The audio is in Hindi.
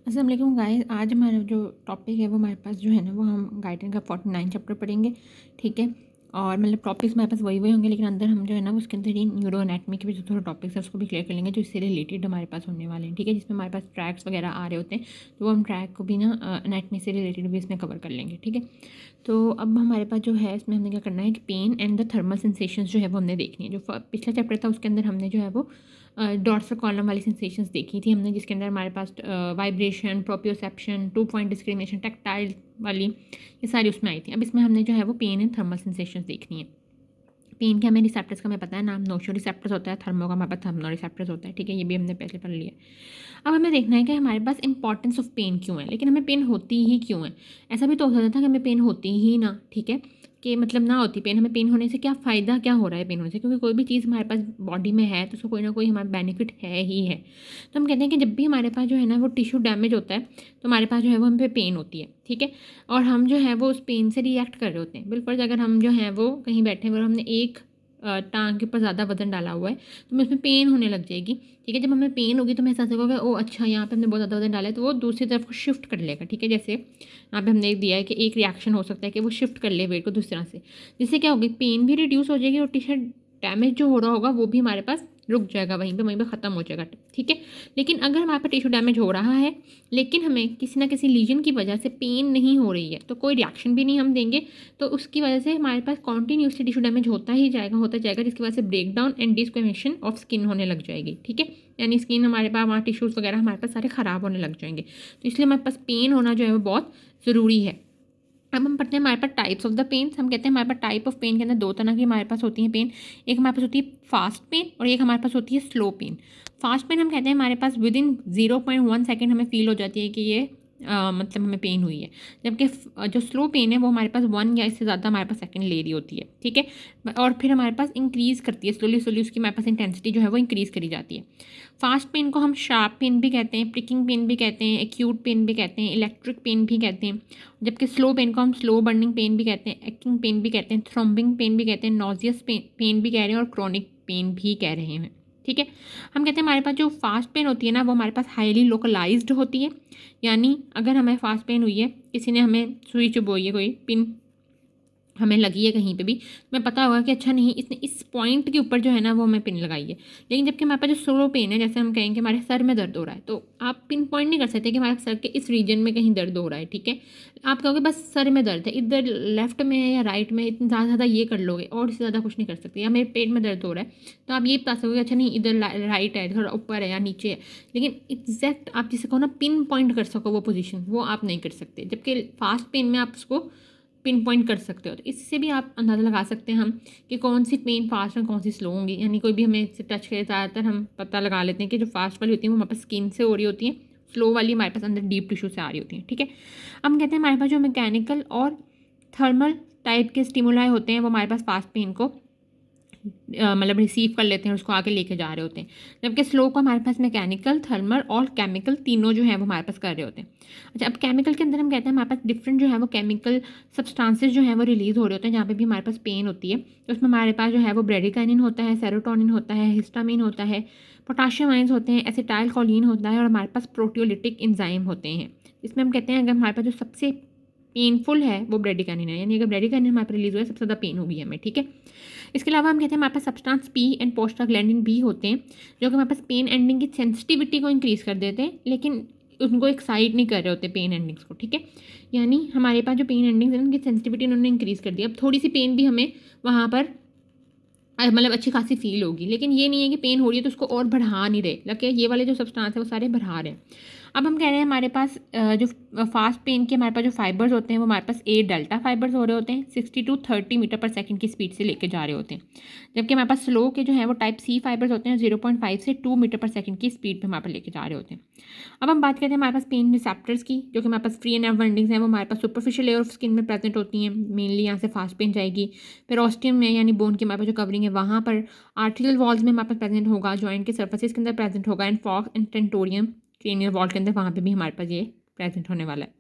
अस्सलाम वालेकुम गाइस। आज हमारा जो टॉपिक है वो हमारे पास जो है ना वो हम गाइडेंस का 49 चैप्टर पढ़ेंगे। ठीक है। और मतलब टॉपिक्स हमारे पास वही होंगे, लेकिन अंदर हम जो है ना उसके अंदर ही न्यूरो एनाटमी के भी जो थोड़े टॉपिक्स है उसको भी क्लियर कर लेंगे जो इससे रिलेटेड हमारे पास होने वाले हैं। ठीक है, जिसमें हमारे पास ट्रैक्स वगैरह आ रहे होते हैं, तो वो हम ट्रैक को भी ना एनाटमी से रिलेटेड भी इसमें कवर कर लेंगे। ठीक है। तो अब हमारे पास जो है इसमें हमने क्या करना है कि pain and the thermal sensations जो है वो हमने देखनी है। जो पिछला चैप्टर था उसके अंदर हमने जो है वो डॉट्स कॉलम वाली सेंसेशंस देखी थी हमने, जिसके अंदर हमारे पास vibration, proprioception, 2 point discrimination, tactile वाली ये सारी उसमें आई थी। अब इसमें हमने जो है वो पेन एंड थर्मल सेंसेशंस देखनी है। पेन के हमें रिसेप्टर्स का हमें पता है नाम, नोशो रिसेप्टर्स होता है, थर्मो का हमारे पास थर्मो रिसेप्टर्स होता है। ठीक है, ये भी हमने पहले पढ़ लिया। अब हमें देखना है कि हमारे पास इंपॉर्टेंस ऑफ पेन क्यों है, लेकिन हमें पेन होती ही क्यों है। ऐसा भी तो हो सकता था कि हमें पेन होती ही ना, ठीक है, कि मतलब ना होती पेन, हमें पेन होने से क्या फ़ायदा क्या हो रहा है पेन होने से, क्योंकि कोई भी चीज़ हमारे पास बॉडी में है तो उसको कोई ना कोई हमारा बेनिफिट है ही है। तो हम कहते हैं कि जब भी हमारे पास जो है ना वो टिश्यू डैमेज होता है तो हमारे पास जो है वो हम पे पेन होती है। ठीक है। और हम जो है वो उस पेन से रिएक्ट कर रहे होते हैं। बिल्कुल, अगर हम जो है वो कहीं बैठे हुए और हमने एक टांग के ऊपर ज़्यादा वजन डाला हुआ है तो हमें उसमें पेन होने लग जाएगी। ठीक है, जब हमें पेन होगी तो हमें एहसास होगा ओ अच्छा यहाँ पे हमने बहुत ज़्यादा वजन डाला है, तो वो दूसरी तरफ को शिफ्ट कर लेगा। ठीक है, जैसे यहाँ पे हमने दिया है कि एक रिएक्शन हो सकता है कि वो शिफ्ट कर ले वेट को दूसरी तरह से, जिससे क्या होगी, पेन भी रिड्यूस हो जाएगी और टी शर्ट डैमेज जो हो रहा होगा वो भी हमारे पास रुक जाएगा, वहीं पे ख़त्म हो जाएगा। ठीक है। लेकिन अगर हमारे पास टिश्यू डैमेज हो रहा है लेकिन हमें किसी ना किसी लीजन की वजह से पेन नहीं हो रही है तो कोई रिएक्शन भी नहीं हम देंगे, तो उसकी वजह से हमारे पास कॉन्टीन्यूसली टिश्यू डैमेज होता जाएगा, जिसकी वजह से break down and desquamation of skin होने लग जाएगी। ठीक है, यानी स्किन हमारे पास, वहाँ टिश्यूज़ वगैरह हमारे पास सारे ख़राब होने लग जाएंगे। तो इसलिए हमारे पास पेन होना जो है वो बहुत ज़रूरी है। अब हम पढ़ते हैं हमारे पास टाइप्स ऑफ द पेन्स। हम कहते हैं हमारे पास टाइप ऑफ पेन के अंदर दो तरह की हमारे पास होती हैं पेन। एक हमारे पास होती है फास्ट पेन और एक हमारे पास होती है स्लो पेन। फास्ट पेन हम कहते हैं हमारे पास विद इन 0.1 सेकेंड हमें फील हो जाती है कि ये मतलब हमें पेन हुई है, जबकि जो स्लो पेन है वो हमारे पास 1 या इससे ज़्यादा हमारे पास सेकंड ले रही होती है। ठीक है, और फिर हमारे पास इंक्रीज़ करती है स्लोली स्लोली, उसकी हमारे पास इंटेंसिटी जो है वो इंक्रीज़ करी जाती है। फास्ट पेन को हम शार्प पेन भी कहते हैं, प्रिकिंग पेन भी कहते हैं, एक्यूट पेन भी कहते हैं, इलेक्ट्रिक पेन भी कहते हैं, जबकि स्लो पेन को हम स्लो बर्निंग पेन भी कहते हैं, एक्टिंग पेन भी कहते हैं, थ्रोम्बिंग पेन भी कहते हैं, नॉजियस पेन भी कह रहे हैं और क्रॉनिक पेन भी कह रहे हैं। ठीक है, हम कहते हैं हमारे पास जो फास्ट पेन होती है ना वो हमारे पास हाईली लोकलाइज्ड होती है, यानी अगर हमें फास्ट पेन हुई है, किसी ने हमें सुई चुभोई है, कोई पिन हमें लगी है कहीं पे भी, मैं पता होगा कि अच्छा नहीं इसने इस पॉइंट के ऊपर जो है ना वो हमें पिन लगाई है। लेकिन जबकि हमारे पास जो स्लो पेन है, जैसे हम कहेंगे हमारे सर में दर्द हो रहा है, तो आप पिन पॉइंट नहीं कर सकते कि हमारे सर के इस रीजन में कहीं दर्द हो रहा है। ठीक है, आप कहोगे बस सर में दर्द है, इधर लेफ्ट में है या राइट में, इतना ज़्यादा ये कर लोगे और इससे ज़्यादा कुछ नहीं कर सकते। या मेरे पेट में दर्द हो रहा है तो आप ये बता सकोगे अच्छा नहीं इधर राइट है, थोड़ा ऊपर है या नीचे है, लेकिन एग्जैक्ट आप जिसे कहो ना पिन पॉइंट कर सको वो पोजीशन, वो आप नहीं कर सकते। जबकि फास्ट पेन में आप उसको पिन पॉइंट कर सकते हो। तो इससे भी आप अंदाज़ा लगा सकते हैं हम कि कौन सी पेन फास्ट और कौन सी स्लो होंगी। यानी कोई भी हमें इससे टच करे, ज़्यादातर हम पता लगा लेते हैं कि जो फास्ट वाली होती है वो हमारे पास स्किन से हो रही होती है, स्लो वाली हमारे पास अंदर डीप टिश्यू से आ रही होती है। ठीक है, हम कहते हैं हमारे पास जो मैकेनिकल और थर्मल टाइप के स्टिमुलाई होते हैं वो हमारे पास फास्ट पेन को मतलब रिसीव कर लेते हैं, उसको आगे लेके जा रहे होते हैं, जबकि स्लो को हमारे पास मैकेनिकल, थर्मल और केमिकल तीनों जो है वो हमारे पास कर रहे होते हैं। अच्छा, अब केमिकल के अंदर हम कहते हैं हमारे पास डिफरेंट जो है वो केमिकल सब्सटेंसेस जो है वो रिलीज़ हो रहे होते हैं जहाँ पे भी हमारे पास पेन होती है। तो उसमें हमारे पास जो है वो ब्रेडिकाइनिन होता है, सेरोटोनिन होता है, हिस्टामिन होता है, पोटाशियम आयंस होते हैं, एसिटाइल कोलिन होता है और हमारे पास प्रोटियोलिटिक एंजाइम होते हैं। इसमें हम कहते हैं अगर हमारे पास जो सबसे पेनफुल है वो ब्रेडिकाइनिन है, यानी अगर ब्रेडिकाइनिन हमारे पास रिलीज हुआ है सबसे ज़्यादा पेन होगी हमें। ठीक है, इसके अलावा हम कहते हैं हमारे पास सब्सटेंस पी एंड प्रोस्टाग्लैंडिन भी होते हैं जो कि हमारे पास पेन एंडिंग की सेंसिटिविटी को इंक्रीज़ कर देते हैं, लेकिन उनको एक्साइट नहीं कर रहे होते पेन एंडिंग्स को। ठीक है, यानी हमारे पास जो पेन एंडिंग्स हैं उनकी सेंसिटिविटी उन्होंने इंक्रीज़ कर दी। अब थोड़ी सी पेन भी हमें वहाँ पर मतलब अच्छी खासी फील होगी, लेकिन ये नहीं है कि पेन हो रही है तो उसको और बढ़ा नहीं रहे, लगे ये वाले जो सब्सटेंस है वो सारे बढ़ा रहे हैं। अब हम कह रहे हैं हमारे पास जो फास्ट पेन के हमारे पास जो फाइबर्स होते हैं वो हमारे पास ए डेल्टा फाइबर्स हो रहे होते हैं, 60 to 30 मीटर पर सेकंड की स्पीड से लेके जा रहे होते हैं, जबकि हमारे पास स्लो के जो है वो टाइप सी फाइबर्स होते हैं, 0.5 से 2 मीटर पर सेकंड की स्पीड पर हमारे पास लेके जा रहे होते हैं। अब हम बात करते हैं हमारे पास पेन रिसेप्टर्स की, जो कि हमारे पास फ्री एंड वाइंडिंग्स हैं, वो हमारे पास सुपरफिशियल लेयर ऑफ स्किन में प्रेजेंट होती हैं, मेनली यहाँ से फास्ट पेन जाएगी। फिर ऑस्टियम में यानी बोन की हमारे पास जो कवरिंग है वहाँ पर, आर्टिरियल वॉल्स में हमारे पास प्रेजेंट होगा, जॉइंट के सर्फेसिस के अंदर प्रेजेंट होगा, and falx and tentorium cranial wall के अंदर वहाँ पे भी हमारे पास ये प्रेजेंट होने वाला है।